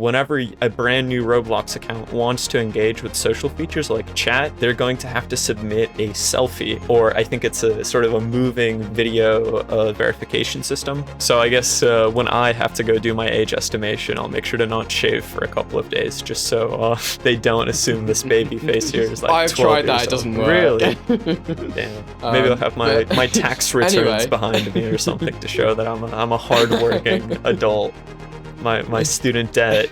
whenever a brand new Roblox account wants to engage with social features like chat, they're going to have to submit a selfie, or I think it's a sort of a moving video verification system. So I guess when I have to go do my age estimation, I'll make sure to not shave for a couple of days, just so they don't assume this baby face here is like I've 12 tried that, years it doesn't old. work. Really? Damn. Maybe I'll have my tax returns Anyway. behind me or something to show that I'm a hardworking adult. My student debt.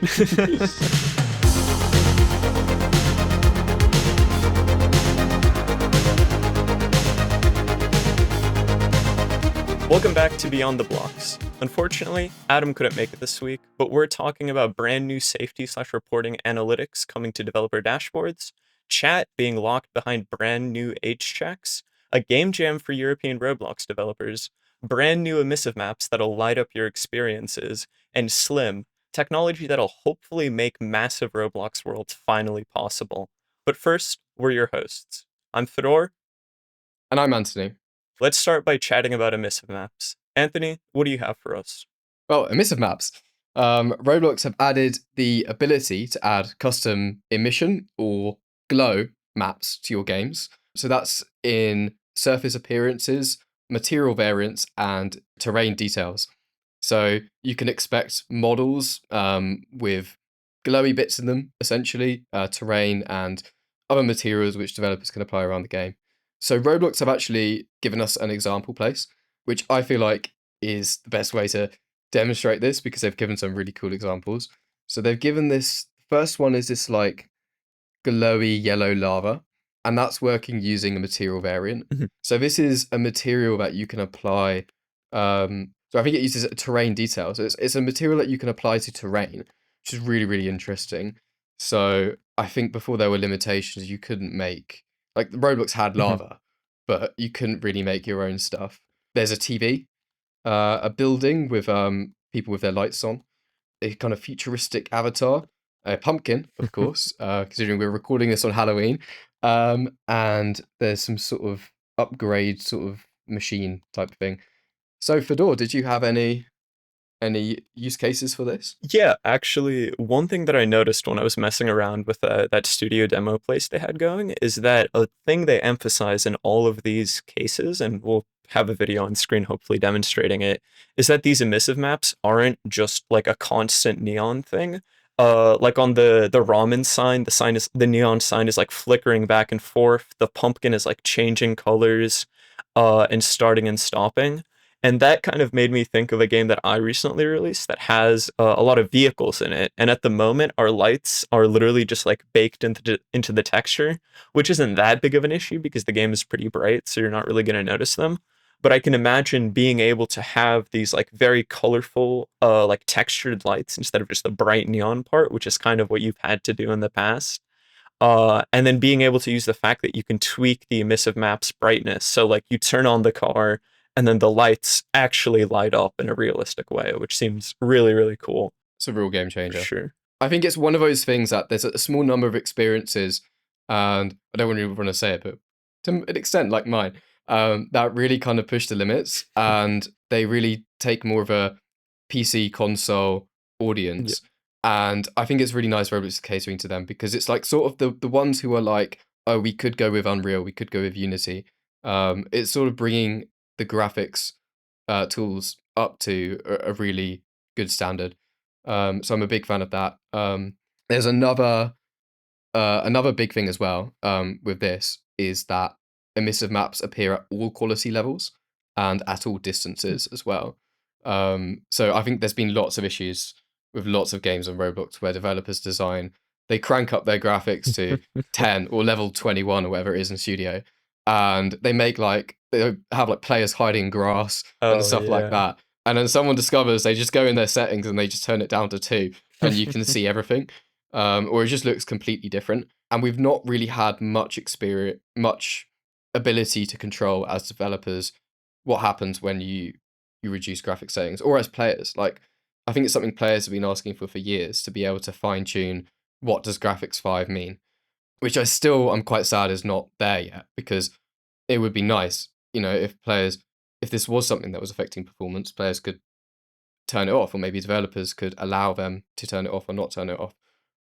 Welcome back to Beyond the Blox. Unfortunately, Adam couldn't make it this week, but we're talking about brand new safety/reporting analytics coming to developer dashboards, chat being locked behind brand new age checks, a game jam for European Roblox developers, brand new emissive maps that'll light up your experiences, and Slim, technology that'll hopefully make massive Roblox worlds finally possible. But first, we're your hosts. I'm Fedor. And I'm Anthony. Let's start by chatting about emissive maps. Anthony, what do you have for us? Well, Emissive Maps. Roblox have added the ability to add custom emission or glow maps to your games. So that's in surface appearances, material variants, and terrain details. So you can expect models with glowy bits in them, essentially, terrain and other materials which developers can apply around the game. So Roblox have actually given us an example place, which I feel like is the best way to demonstrate this because they've given some really cool examples. So they've given this, first one is this like glowy yellow lava, and that's working using a material variant. So this is a material that you can apply. So I think it uses a terrain detail. So it's a material that you can apply to terrain, which is really, really interesting. So I think before there were limitations, you couldn't make, like Roblox had lava, but you couldn't really make your own stuff. There's a TV, a building with people with their lights on, a kind of futuristic avatar, a pumpkin, of course, considering we're recording this on Halloween, and there's some sort of upgrade sort of machine type thing. So Fedor, did you have any use cases for this? Yeah, actually, one thing that I noticed when I was messing around with that studio demo place they had going is that a thing they emphasize in all of these cases, and we'll have a video on screen hopefully demonstrating it, is that these emissive maps aren't just like a constant neon thing. Like on the ramen sign, the neon sign is like flickering back and forth. The pumpkin is like changing colors, and starting and stopping. And that kind of made me think of a game that I recently released that has a lot of vehicles in it. And at the moment, our lights are literally just like baked into the texture, which isn't that big of an issue because the game is pretty bright, so you're not really going to notice them. But I can imagine being able to have these like very colorful, like textured lights instead of just the bright neon part, which is kind of what you've had to do in the past. And then being able to use the fact that you can tweak the emissive map's brightness. So like you turn on the car and then the lights actually light up in a realistic way, which seems really, really cool. It's a real game changer. Sure. I think it's one of those things that there's a small number of experiences, and I don't really want to say it, but to an extent like mine, that really kind of push the limits, and they really take more of a PC console audience. Yeah. And I think it's really nice Roblox is catering to them because it's like sort of the ones who are like, oh, we could go with Unreal, we could go with Unity. It's sort of bringing the graphics tools up to a really good standard. So I'm a big fan of that. There's another big thing as well with this is that emissive maps appear at all quality levels and at all distances as well. So I think there's been lots of issues with lots of games on Roblox where developers they crank up their graphics to 10 or level 21 or whatever it is in Studio, and they have like players hiding in grass and stuff like that. And then someone discovers, they just go in their settings and they just turn it down to 2 and you can see everything. Or it just looks completely different. And we've not really had much ability to control as developers what happens when you reduce graphic settings, or as players. Like, I think it's something players have been asking for years, to be able to fine tune what does graphics 5 mean, which I'm quite sad is not there yet, because it would be nice, if this was something that was affecting performance, players could turn it off, or maybe developers could allow them to turn it off or not turn it off.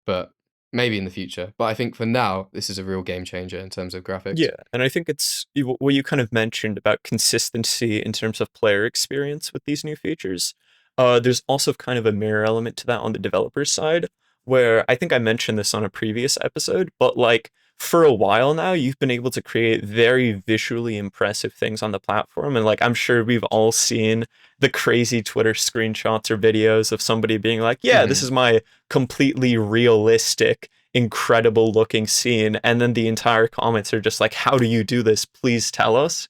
But maybe in the future. But I think for now, this is a real game changer in terms of graphics. Yeah, and I think it's what you kind of mentioned about consistency in terms of player experience with these new features. There's also kind of a mirror element to that on the developer side, where I think I mentioned this on a previous episode, but like for a while now, you've been able to create very visually impressive things on the platform. And like I'm sure we've all seen the crazy Twitter screenshots or videos of somebody being like, yeah, this Hmm. is my completely realistic incredible looking scene, and then the entire comments are just like, how do you do this, please tell us.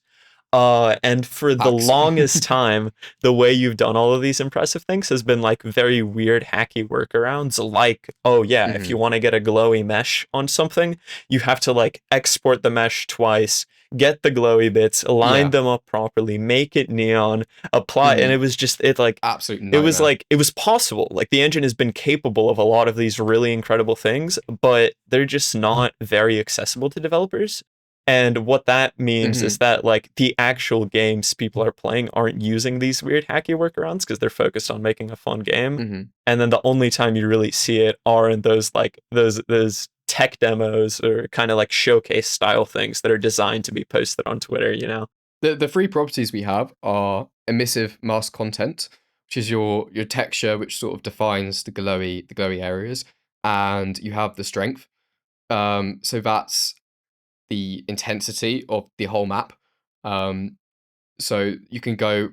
And for the Hacks. longest time, the way you've done all of these impressive things has been like very weird, hacky workarounds. Like, oh yeah, if you Hmm. want to get a glowy mesh on something, you have to like export the mesh twice, get the glowy bits, align Yeah. them up properly, make it neon, apply, and Hmm. it was just it like Absolute nightmare. it was possible. Like the engine has been capable of a lot of these really incredible things, but they're just not very accessible to developers. And what that means is Hmm. that like the actual games people are playing aren't using these weird hacky workarounds because they're focused on making a fun game. Hmm. And then the only time you really see it are in those like those tech demos or kind of like showcase style things that are designed to be posted on Twitter, you know? The three properties we have are emissive mask content, which is your texture, which sort of defines the glowy areas, and you have the strength. So that's the intensity of the whole map. Um, so you can go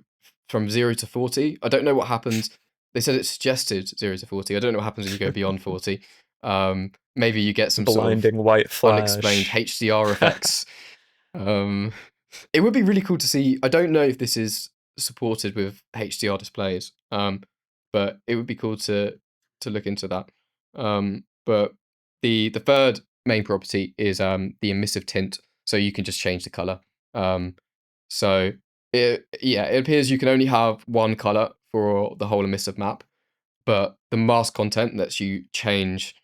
from 0 to 40. I don't know what happens. They said it suggested 0 to 40. I don't know what happens when you go beyond 40. Maybe you get some sort of Blinding white unexplained flash. HDR effects. Um, it would be really cool to see. I don't know if this is supported with HDR displays, but it would be cool to look into that. But the third main property is the emissive tint, so you can just change the color. Um, so it appears you can only have one color for the whole emissive map, but the mask content lets you change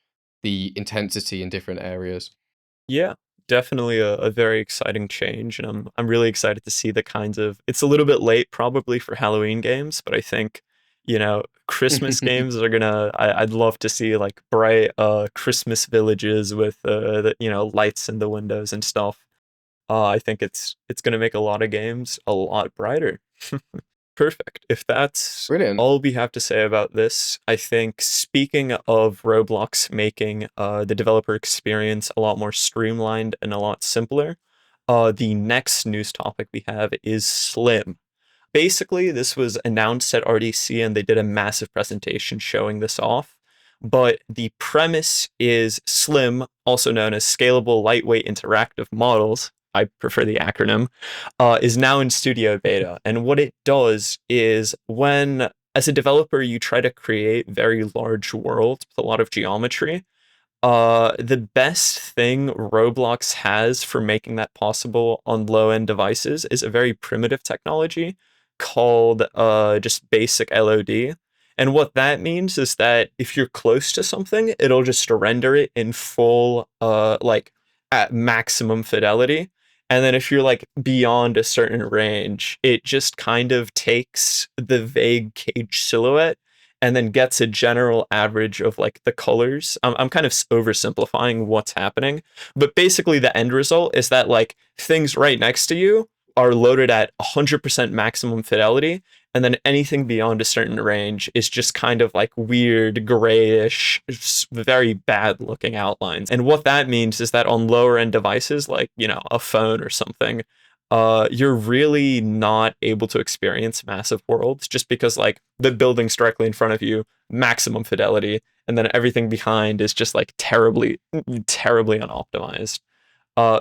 the intensity in different areas. Yeah, definitely a very exciting change, and I'm really excited to see the kinds of. It's a little bit late probably for Halloween games, but I think Christmas games are gonna. I'd love to see like bright Christmas villages with the lights in the windows and stuff. I think it's gonna make a lot of games a lot brighter. Perfect. If that's Brilliant. all we have to say about this, I think speaking of Roblox making the developer experience a lot more streamlined and a lot simpler, the next news topic we have is Slim. Basically, this was announced at RDC and they did a massive presentation showing this off. But the premise is Slim, also known as Scalable Lightweight Interactive Models. I prefer the acronym, is now in studio beta. And what it does is when, as a developer, you try to create very large worlds with a lot of geometry, the best thing Roblox has for making that possible on low-end devices is a very primitive technology called just basic LOD. And what that means is that if you're close to something, it'll just render it in full, like at maximum fidelity. And then if you're like beyond a certain range, it just kind of takes the vague cage silhouette and then gets a general average of like the colors. I'm kind of oversimplifying what's happening, but basically the end result is that like things right next to you are loaded at 100% maximum fidelity, and then anything beyond a certain range is just kind of like weird grayish, very bad looking outlines. And what that means is that on lower end devices like a phone or something, you're really not able to experience massive worlds just because like the building's directly in front of you, maximum fidelity, and then everything behind is just like terribly unoptimized.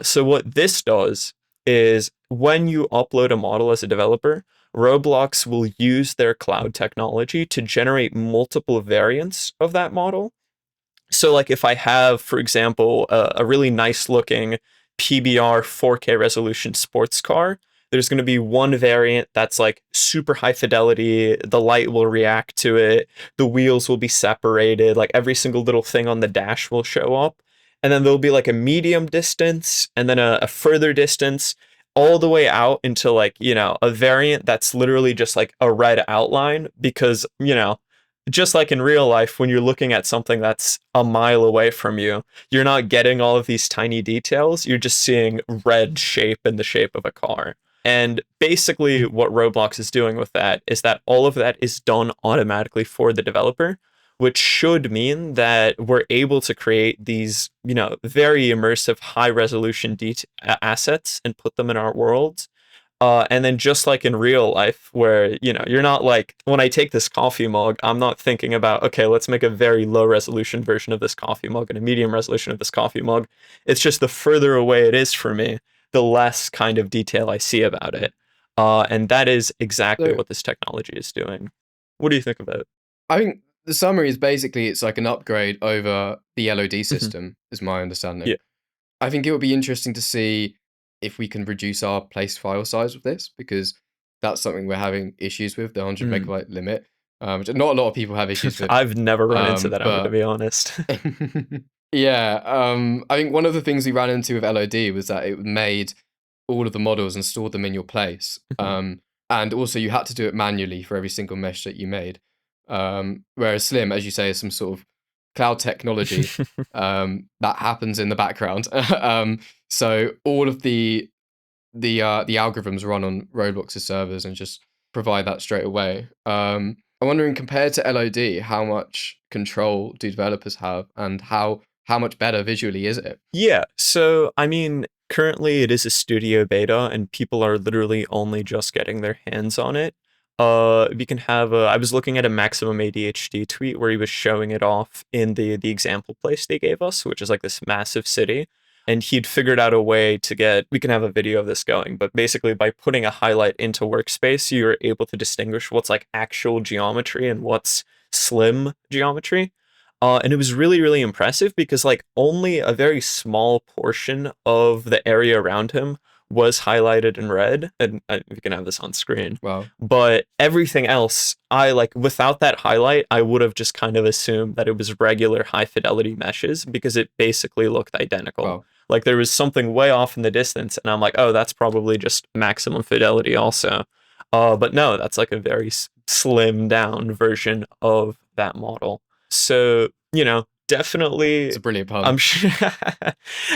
So what this does is when you upload a model as a developer, Roblox will use their cloud technology to generate multiple variants of that model. So, like, if I have, for example, a really nice looking PBR 4K resolution sports car, there's going to be one variant that's like super high fidelity. The light will react to it. The wheels will be separated. Like, every single little thing on the dash will show up. And then there'll be like a medium distance and then a further distance. all the way out into like, a variant that's literally just like a red outline because, just like in real life, when you're looking at something that's a mile away from you, you're not getting all of these tiny details. You're just seeing red shape in the shape of a car. And basically, what Roblox is doing with that is that all of that is done automatically for the developer, which should mean that we're able to create these, very immersive, high resolution assets and put them in our worlds. And then just like in real life, where, you're not like, when I take this coffee mug, I'm not thinking about, okay, let's make a very low resolution version of this coffee mug and a medium resolution of this coffee mug. It's just the further away it is from me, the less kind of detail I see about it. And that is exactly So what this technology is doing. What do you think about it? I think the summary is basically it's like an upgrade over the LOD Mhm. system, is my understanding. Yeah. I think it would be interesting to see if we can reduce our place file size with this, because that's something we're having issues with, the 100 Mm. megabyte limit. Which not a lot of people have issues with. I've never run into that, I'm going to But be honest. yeah, I think one of the things we ran into with LOD was that it made all of the models and stored them in your place. Mhm. And also you had to do it manually for every single mesh that you made. Whereas Slim, as you say, is some sort of cloud technology that happens in the background. So all of the algorithms run on Roblox's servers and just provide that straight away. I'm wondering, compared to LOD, how much control do developers have, and how much better visually is it? Yeah, so I mean, currently it is a studio beta, and people are literally only just getting their hands on it. We can have a. I was looking at a Maximum ADHD tweet where he was showing it off in the example place they gave us, which is like this massive city, and he'd figured out a way to get. We can have a video of this going, but basically by putting a highlight into workspace, you're able to distinguish what's like actual geometry and what's slim geometry. And it was really, really impressive because like only a very small portion of the area around him was highlighted in red, and we can have this on screen. Wow. But everything else, I like without that highlight, I would have just kind of assumed that it was regular high fidelity meshes because it basically looked identical. Wow. Like there was something way off in the distance, and I'm like, oh, that's probably just maximum fidelity also. But no, that's like a very slim down version of that model. So, It's definitely a brilliant I'm pun. sure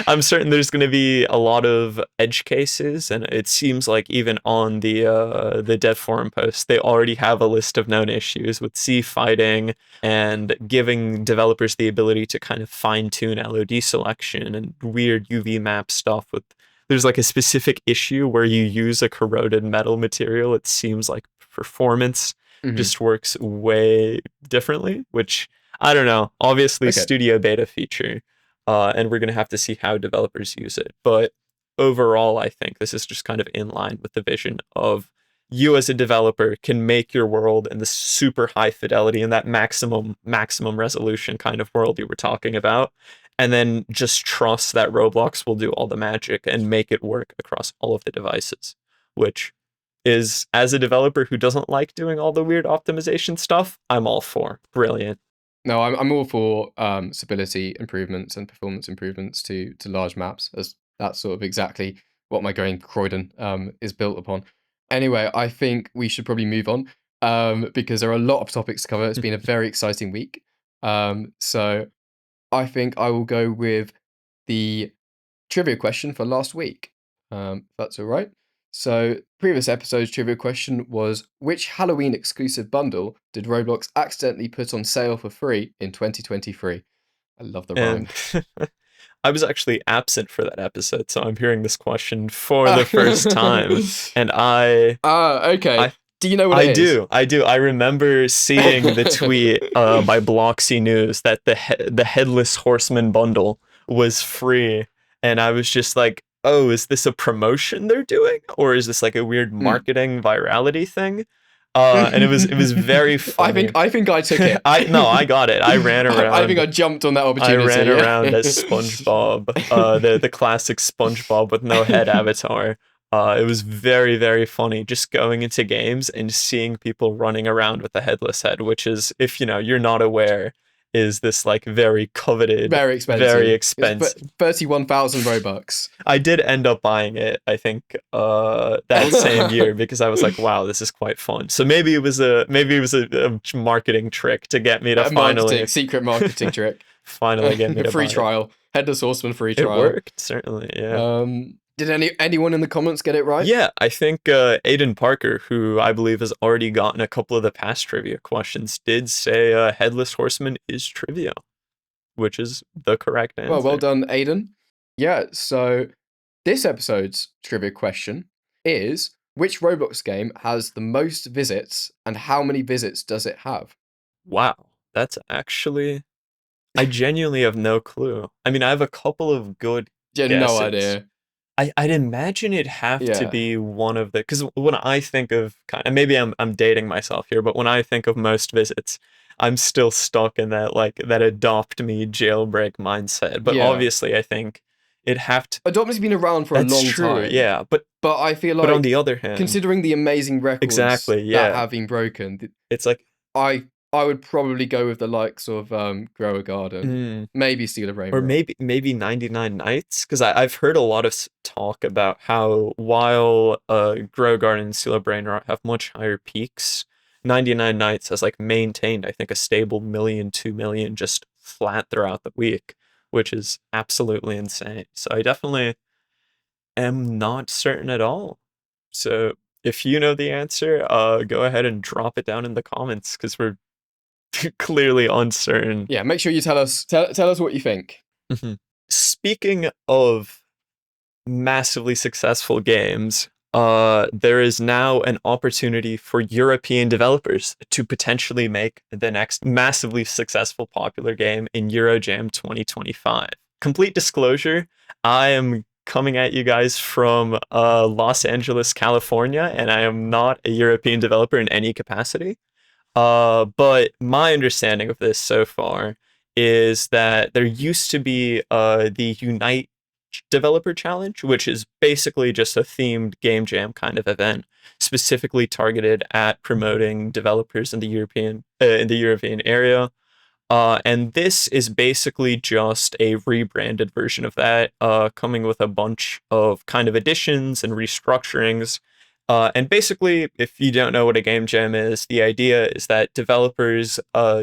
I'm certain there's going to be a lot of edge cases, and it seems like even on the dev forum post, they already have a list of known issues with C fighting and giving developers the ability to kind of fine tune LOD selection and weird UV map stuff with. There's like a specific issue where you use a corroded metal material. It seems like performance Hmm. just works way differently, which I don't know. Obviously, Okay. studio beta feature, and we're gonna have to see how developers use it. But overall, I think this is just kind of in line with the vision of you as a developer can make your world in the super high fidelity and that maximum resolution kind of world you were talking about, and then just trust that Roblox will do all the magic and make it work across all of the devices, which is as a developer who doesn't like doing all the weird optimization stuff, I'm all for. Brilliant. No, I'm all for stability improvements and performance improvements to large maps, as that's sort of exactly what my going Croydon is built upon. Anyway, I think we should probably move on because there are a lot of topics to cover. It's been a very exciting week. So I think I will go with the trivia question for last week, if that's all right. So, previous episode's trivia question was, which Halloween exclusive bundle did Roblox accidentally put on sale for free in 2023? I love the rhyme. And I was actually absent for that episode, so I'm hearing this question for the Ah, first time. And I okay. I Do you know what I it is? do. I do. I remember seeing the tweet by Bloxy News that the headless horseman bundle was free, and I was just like, "Oh, is this a promotion they're doing, or is this like a weird Hmm. marketing virality thing?" And it was very I think funny. I think I took it. I no, I got it. I ran I think around. I jumped on that I ran opportunity. around as SpongeBob, the classic SpongeBob with no head avatar. It was very, very funny just going into games and seeing people running around with a headless head, which is, if you're not aware, is this like very coveted, Very very expensive. It's expensive. 31,000 Robux. I did end up buying it, I think, that same year because I was like, wow, this is quite fun. So maybe it was a marketing trick to get me to Secret marketing trick. finally get me to Free buy it. trial. Headless Horseman free It trial. worked, certainly, yeah. Did anyone in the comments get it right? Yeah, I think Aiden Parker, who I believe has already gotten a couple of the past trivia questions, did say Headless Horseman is trivia, which is the correct answer. Well done, Aiden. Yeah, so this episode's trivia question is, which Roblox game has the most visits and how many visits does it have? Wow, that's actually... I genuinely have no clue. I mean, I have a couple of good Yeah, guesses. no idea. I'd imagine it'd have to Yeah. be one of the... Because when I think of... And maybe I'm dating myself here, but when I think of most visits, I'm still stuck in that adopt me jailbreak mindset. But Yeah. obviously, I think it'd have to... Adopt me's been around for a long time. Yeah. But I feel like, but on the other hand, considering the amazing records exactly, yeah, that have been broken, it's like... I would probably go with the likes of Grow a Garden, maybe Steal a Rainbow. Or maybe 99 Nights, because I've heard a lot of talk about how while Grow Garden and Steal a Brainrot have much higher peaks, 99 Nights has like maintained, I think, a stable 1,000,000, 2,000,000 just flat throughout the week, which is absolutely insane. So I definitely am not certain at all. So if you know the answer, go ahead and drop it down in the comments, because we're clearly uncertain. Yeah, make sure you tell us what you think. Speaking of massively successful games, there is now an opportunity for European developers to potentially make the next massively successful popular game in EuroJam 2025. Complete disclosure, I am coming at you guys from Los Angeles, California, and I am not a European developer in any capacity. But my understanding of this so far is that there used to be the Unite Developer Challenge, which is basically just a themed game jam kind of event, specifically targeted at promoting developers in the European area. And this is basically just a rebranded version of that, coming with a bunch of kind of additions and restructurings. And basically, if you don't know what a game jam is, the idea is that developers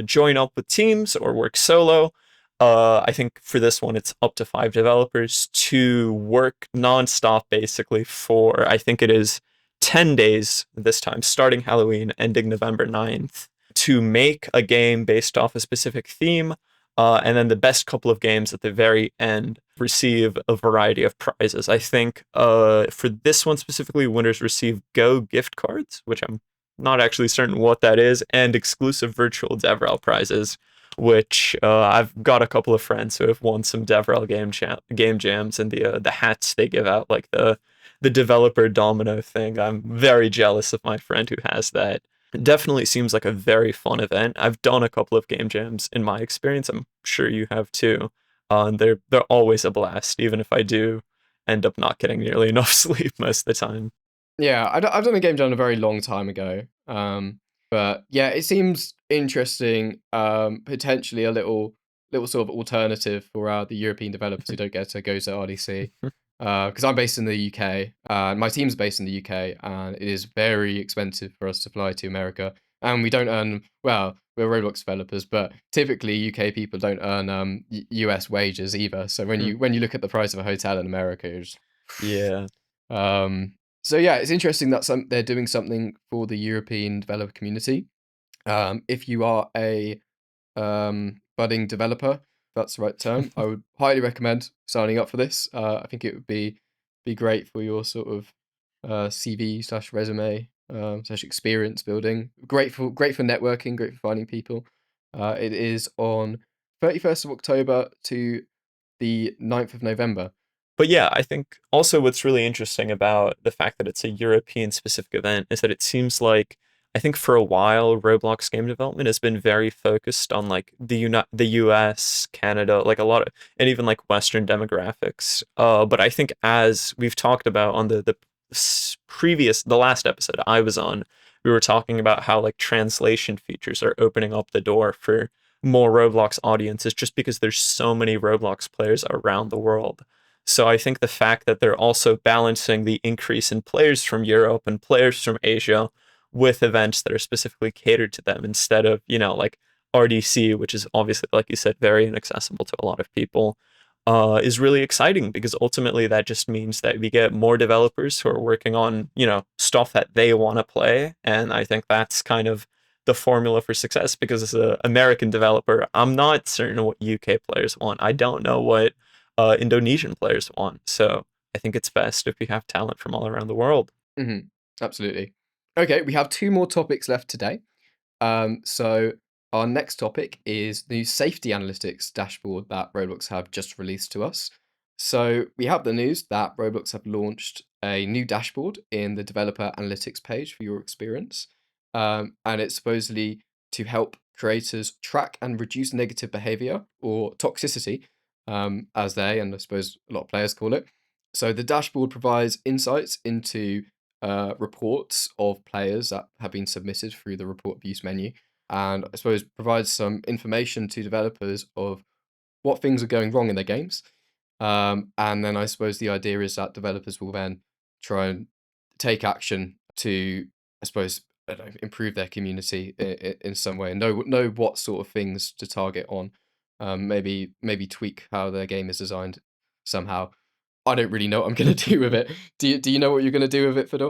join up with teams or work solo. I think for this one, it's up to 5 developers to work nonstop, basically, for, I think it is 10 days this time, starting Halloween, ending November 9th, to make a game based off a specific theme. And then the best couple of games at the very end receive a variety of prizes. I think for this one specifically, winners receive Go gift cards, which I'm not actually certain what that is, and exclusive virtual DevRel prizes, which I've got a couple of friends who have won some DevRel game jams, and the hats they give out, like the developer domino thing. I'm very jealous of my friend who has that. It definitely seems like a very fun event. I've done a couple of game jams in my experience. I'm sure you have too. And they're always a blast, even if I do end up not getting nearly enough sleep most of the time. Yeah, I've done a game jam a very long time ago. But yeah, it seems interesting. Potentially a little sort of alternative for the European developers who don't get to go to RDC. Because I'm based in the UK, my team's based in the UK, and it is very expensive for us to fly to America. And we don't earn, well, we're Roblox developers, but typically UK people don't earn US wages either. So when you look at the price of a hotel in America, you're just... Yeah. So yeah, it's interesting that they're doing something for the European developer community. If you are a budding developer, that's the right term, I would highly recommend signing up for this. I think it would be great for your sort of CV/resume / experience building. Great for networking, great for finding people. It is on 31st of October to the 9th of November. But yeah, I think also what's really interesting about the fact that it's a European specific event is that it seems like, I think for a while, Roblox game development has been very focused on like the US, Canada, like a lot of, and even like Western demographics. But I think as we've talked about on the last episode I was on, we were talking about how like translation features are opening up the door for more Roblox audiences just because there's so many Roblox players around the world. So I think the fact that they're also balancing the increase in players from Europe and players from Asia with events that are specifically catered to them instead of, like RDC, which is obviously, like you said, very inaccessible to a lot of people, is really exciting because ultimately that just means that we get more developers who are working on, stuff that they want to play. And I think that's kind of the formula for success because as an American developer, I'm not certain what UK players want. I don't know what Indonesian players want. So I think it's best if we have talent from all around the world. Hmm. Absolutely. Okay, we have two more topics left today. So our next topic is the safety analytics dashboard that Roblox have just released to us. So we have the news that Roblox have launched a new dashboard in the developer analytics page for your experience. And it's supposedly to help creators track and reduce negative behavior or toxicity, as they and I suppose a lot of players call it. So the dashboard provides insights into reports of players that have been submitted through the report abuse menu, and I suppose provides some information to developers of what things are going wrong in their games. And then I suppose the idea is that developers will then try and take action to, I suppose, I don't know, improve their community in some way, and know what sort of things to target on. Maybe tweak how their game is designed somehow. I don't really know what I'm gonna do with it. Do you know what you're gonna do with it, Fedor?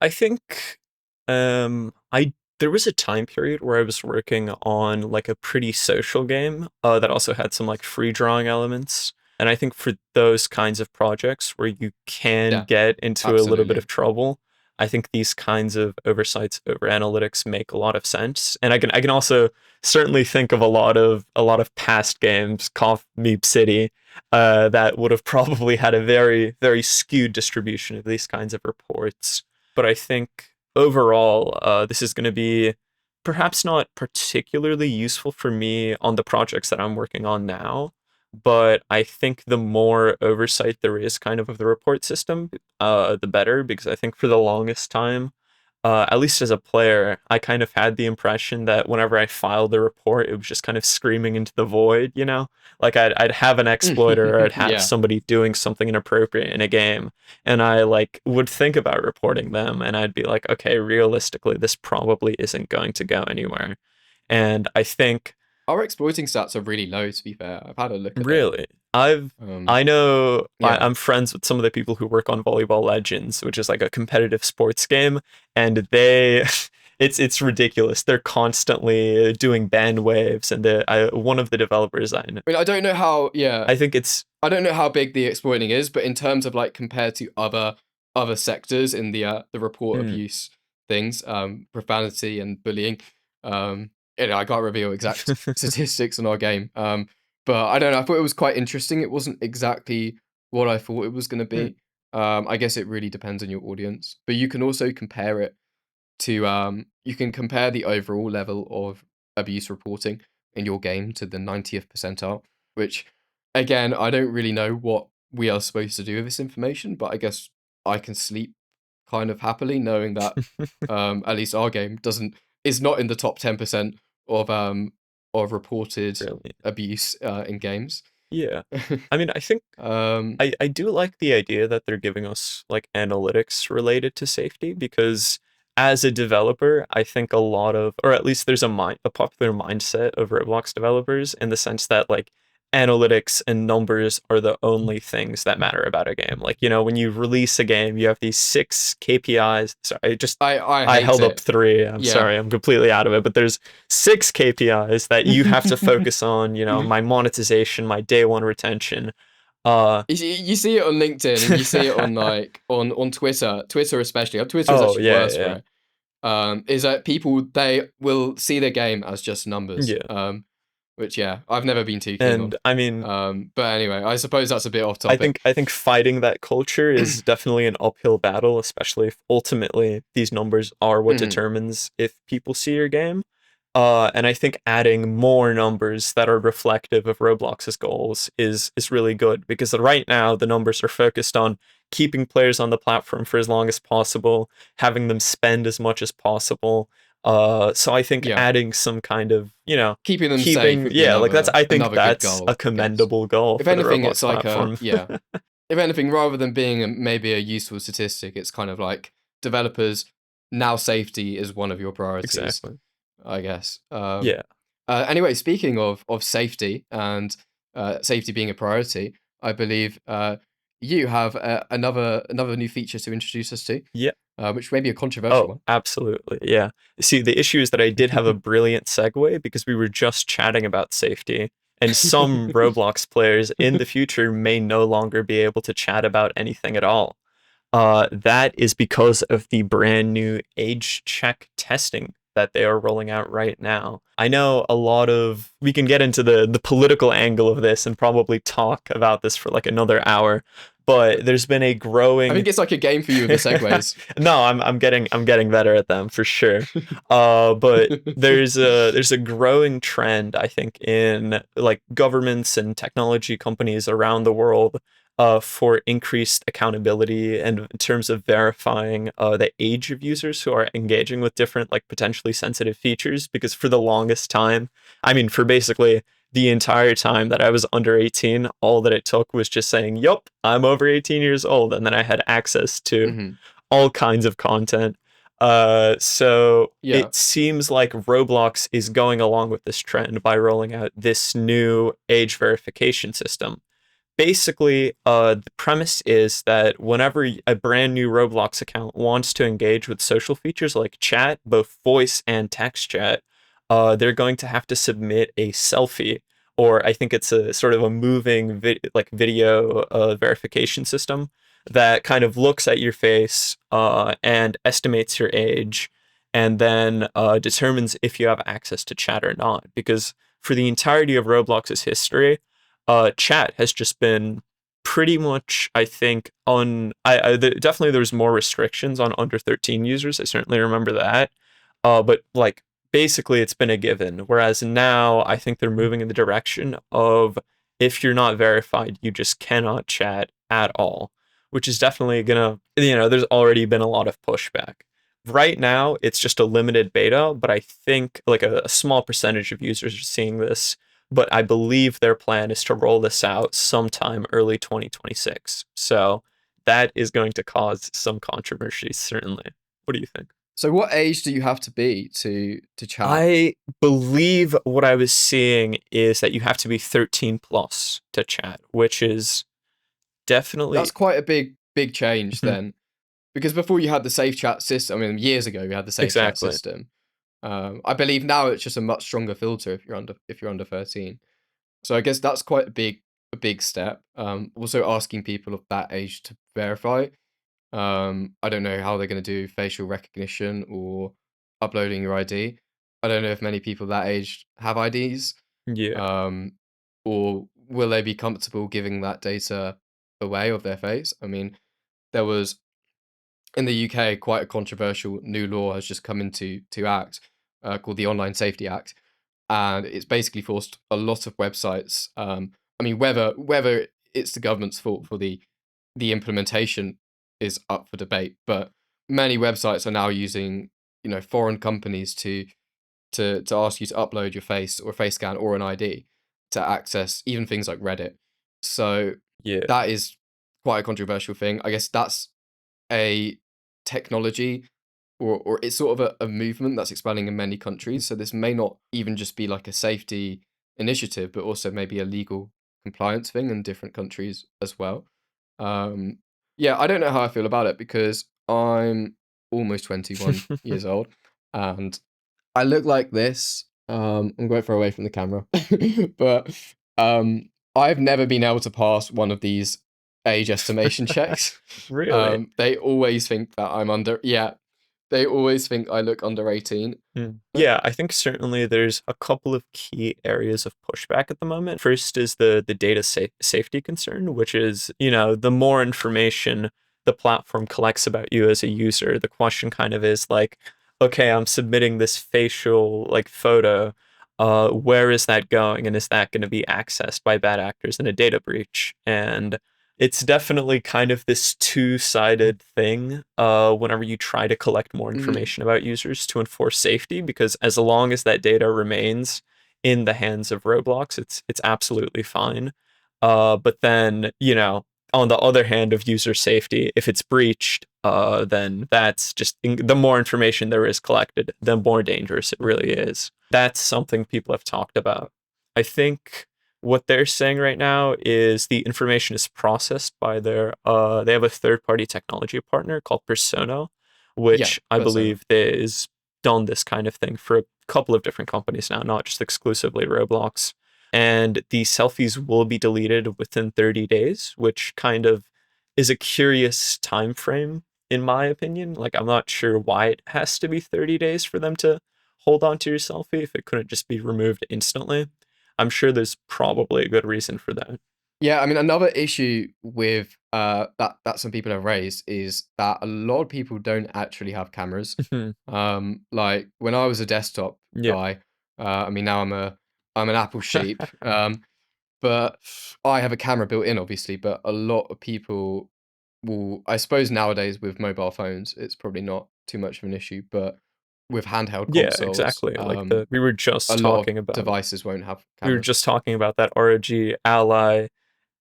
I think I there was a time period where I was working on like a pretty social game that also had some like free drawing elements. And I think for those kinds of projects where you can Yeah, get into a little bit absolutely. of trouble, I think these kinds of oversights over analytics make a lot of sense. And I can also certainly think of a lot of past games, Cough Meep City, that would have probably had a very, very skewed distribution of these kinds of reports. But I think overall, this is going to be perhaps not particularly useful for me on the projects that I'm working on now. But I think the more oversight there is kind of the report system, the better, because I think for the longest time, at least as a player, I kind of had the impression that whenever I filed the report, it was just kind of screaming into the void. Like I'd have an exploiter or I'd have Yeah. somebody doing something inappropriate in a game, and I like would think about reporting them, and I'd be like, okay, realistically, this probably isn't going to go anywhere. And I think Our exploiting stats are really low, to be fair. I've had a look at it. really, I've Um, I know yeah. I'm friends with some of the people who work on Volleyball Legends, which is like a competitive sports game, and they it's ridiculous. They're constantly doing band waves, and one of the developers I mean, I don't know how. Yeah, I think it's I don't know how big the exploiting is, but in terms of like compared to other sectors in the report mm. abuse things, profanity and bullying, I can't reveal exact statistics on our game. But I don't know. I thought it was quite interesting. It wasn't exactly what I thought it was going to Mm. be. I guess it really depends on your audience, but you can also compare it to you can compare the overall level of abuse reporting in your game to the 90th percentile, which again, I don't really know what we are supposed to do with this information, but I guess I can sleep kind of happily knowing that at least our game doesn't is not in the top 10% of reported Really. abuse in games. Yeah. I mean, I think um I do like the idea that they're giving us like analytics related to safety because as a developer, I think a lot of, or at least there's a popular mindset of Roblox developers in the sense that like analytics and numbers are the only things that matter about a game. Like, when you release a game, you have these 6 KPIs. Sorry, I I hate held up it. three. I'm Yeah. sorry, I'm completely out of it, but there's 6 KPIs that you have to focus on, my monetization, my day one retention. Uh You see it on LinkedIn and you see it on like on Twitter especially. Twitter is oh actually yeah, worse yeah. for it. Is that people they will see their game as just numbers. Yeah. Which yeah, I've never been too keen on. And I mean, But anyway, I suppose that's a bit off I topic. think I think fighting that culture is definitely an uphill battle, especially if ultimately these numbers are what Mhm. determines if people see your game. And I think adding more numbers that are reflective of Roblox's goals is really good because right now the numbers are focused on keeping players on the platform for as long as possible, having them spend as much as possible, So I think Yeah. adding some kind of, Keeping them safe keeping, would be yeah, like I think another good that's a goal, I guess. commendable goal If for the anything, it's Roblox like a platform. yeah. If anything, rather than being maybe a useful statistic, it's kind of like developers now safety is one of your priorities, Exactly. I guess. Yeah. Anyway, speaking of safety and safety being a priority, I believe you have another new feature to introduce us to, Yeah. which may be a controversial Oh, one. absolutely. Yeah. See, the issue is that I did have a brilliant segue because we were just chatting about safety, and some Roblox players in the future may no longer be able to chat about anything at all. That is because of the brand new age check testing that they are rolling out right now. I know we can get into the political angle of this and probably talk about this for like another hour, but there's been a I growing think it's like a game for you with the segues. no, I'm getting better at them for sure. But there's a growing trend, I think, in like governments and technology companies around the world, for increased accountability and in terms of verifying the age of users who are engaging with different like potentially sensitive features. Because for the longest time, I mean, for basically the entire time that I was under 18, all that it took was just saying, "Yup, I'm over 18 years old," and then I had access to Hmm. all kinds of content. So Yeah. it seems like Roblox is going along with this trend by rolling out this new age verification system. Basically, the premise is that whenever a brand new Roblox account wants to engage with social features like chat, both voice and text chat, they're going to have to submit a selfie, or I think it's a sort of a moving video verification system that kind of looks at your face and estimates your age, and then determines if you have access to chat or not. Because for the entirety of Roblox's history, chat has just been pretty much, I think, definitely there's more restrictions on under 13 users. I certainly remember that. But like basically it's been a given. Whereas now I think they're moving in the direction of if you're not verified, you just cannot chat at all, which is definitely gonna, there's already been a lot of pushback. Right now, it's just a limited beta, but I think like a small percentage of users are seeing this, but I believe their plan is to roll this out sometime early 2026. So that is going to cause some controversy, certainly. What do you think? So what age do you have to be to chat? I believe what I was seeing is that you have to be 13 plus to chat, which is That's definitely. quite a big change Mhm. then, because before you had the safe chat system. I mean, years ago we had the safe chat Exactly. system. I believe now it's just a much stronger filter if you're under 13. So I guess that's quite a big step. Also asking people of that age to verify. I don't know how they're going to do facial recognition or uploading your ID. I don't know if many people that age have IDs, Yeah. um, or will they be comfortable giving that data away of their face? I mean, there was in the UK quite a controversial new law has just come into act called the Online Safety Act, and it's basically forced a lot of websites. I mean, whether it's the government's fault for the implementation is up for debate, but many websites are now using foreign companies to ask you to upload your face or a face scan or an ID to access even things like Reddit. So Yeah. that is quite a controversial thing. I guess that's a technology or it's sort of a movement that's expanding in many countries. So this may not even just be like a safety initiative, but also maybe a legal compliance thing in different countries as well. Um, yeah, I don't know how I feel about it because I'm almost 21 years old and I look like this. I'm going far away from the camera, but I've never been able to pass one of these age estimation checks. Really? They always think that I'm under. Yeah, they always think I look under 18. Yeah, I think certainly there's a couple of key areas of pushback at the moment. First is the data safety concern, which is, the more information the platform collects about you as a user, the question kind of is like, okay, I'm submitting this facial like photo. Where is that going? And is that going to be accessed by bad actors in a data breach? And it's definitely kind of this two-sided thing whenever you try to collect more Mm, information about users to enforce safety, because as long as that data remains in the hands of Roblox, it's absolutely fine. But then, on the other hand of user safety, if it's breached, then that's just the more information there is collected, the more dangerous it really is. That's something people have talked about. I think what they're saying right now is the information is processed by they have a third-party technology partner called Persona, yeah, which I persona. believe is done this kind of thing for a couple of different companies now, not just exclusively Roblox. And the selfies will be deleted within 30 days, which kind of is a curious time frame in my opinion. Like, I'm not sure why it has to be 30 days for them to hold on to your selfie if it couldn't just be removed instantly. I'm sure there's probably a good reason for that. Yeah, I mean, another issue with that some people have raised is that a lot of people don't actually have cameras. Like when I was a desktop Yeah. guy, I mean now I'm an Apple sheep. But I have a camera built in, obviously. But a lot of people will, I suppose, nowadays with mobile phones, it's probably not too much of an issue. But with handheld Yeah, consoles, exactly. Like a lot of devices won't have we were cameras. just talking about that ROG Ally,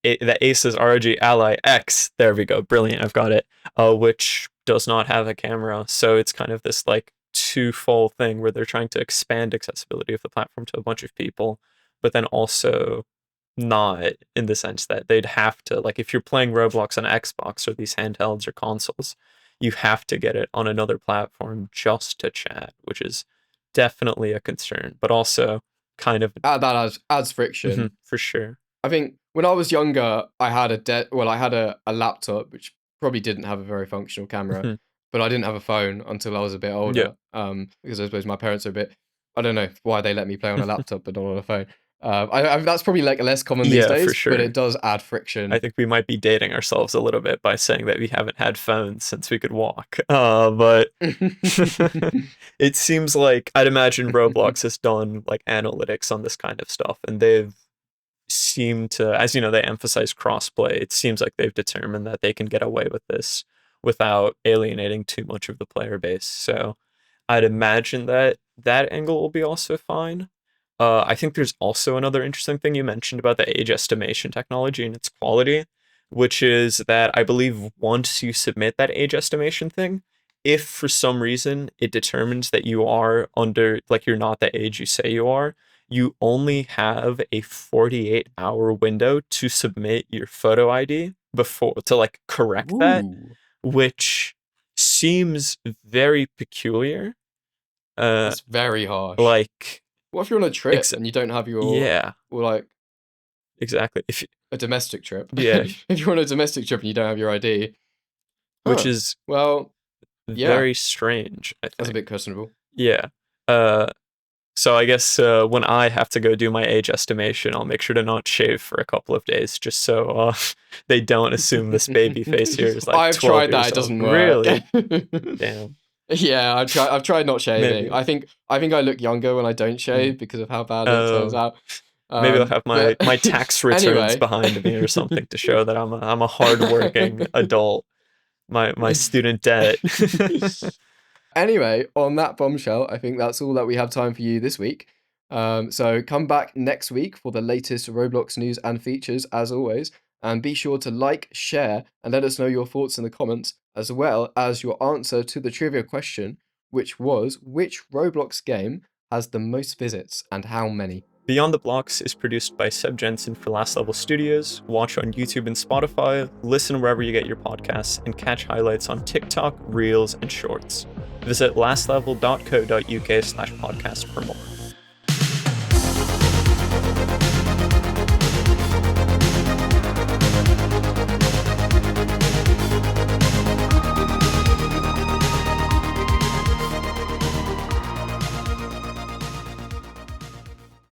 the Asus ROG Ally X. There we go. Brilliant. I've got it. Which does not have a camera, so it's kind of this like twofold thing where they're trying to expand accessibility of the platform to a bunch of people, but then also not in the sense that they'd have to, like, if you're playing Roblox on Xbox or these handhelds or consoles, you have to get it on another platform just to chat, which is definitely a concern, but also kind of That adds friction. for sure. I think when I was younger, I had I had a laptop which probably didn't have a very functional camera, Mhm. but I didn't have a phone until I was a bit Yeah. older. Because I suppose my parents are a bit, I don't know why they let me play on a laptop but not on a phone. That's probably like less common these Yeah, for days, but sure. it does add I friction. think we might be dating ourselves a little bit by saying that we haven't had phones since we could walk. But it seems like I'd imagine Roblox has done like analytics on this kind of stuff, and they've seemed to, as you know, they emphasize crossplay. It seems like they've determined that they can get away with this without alienating too much of the player base. So I'd imagine that that angle will be also fine. I think there's also another interesting thing you mentioned about the age estimation technology and its quality, which is that I believe once you submit that age estimation thing, if for some reason it determines that you are under, like, you're not the age you say you only have a 48-hour window to submit your photo ID before to like correct that, Ooh, which seems very peculiar. Uh, that's very harsh. like, What if you're on a trip ex- and you don't have your, yeah, or like exactly. If a domestic trip? yeah, If you're on a domestic trip and you don't have your ID, which huh? is Well, yeah, very strange, I that's a think. bit questionable. Yeah. Uh, so I guess when I have to go do my age estimation, I'll make sure to not shave for a couple of days, just so they don't assume this baby face here is like I've 12 tried that; years it old. doesn't work. Really? Damn. Yeah, I've tried not shaving. Maybe. I think I look younger when I don't Mm. shave because of how badly it turns Uh, out. maybe I'll have But my tax returns anyway. behind me or something to show that I'm a hardworking adult. My student debt. Anyway, on that bombshell, I think that's all that we have time for you this week. So come back next week for the latest Roblox news and features, as always. And be sure to like, share, and let us know your thoughts in the comments, as well as your answer to the trivia question, which was which Roblox game has the most visits and how many? Beyond the Blocks is produced by Seb Jensen for Last Level Studios. Watch on YouTube and Spotify, listen wherever you get your podcasts, and catch highlights on TikTok, Reels, and Shorts. Visit lastlevel.co.uk/podcast for more.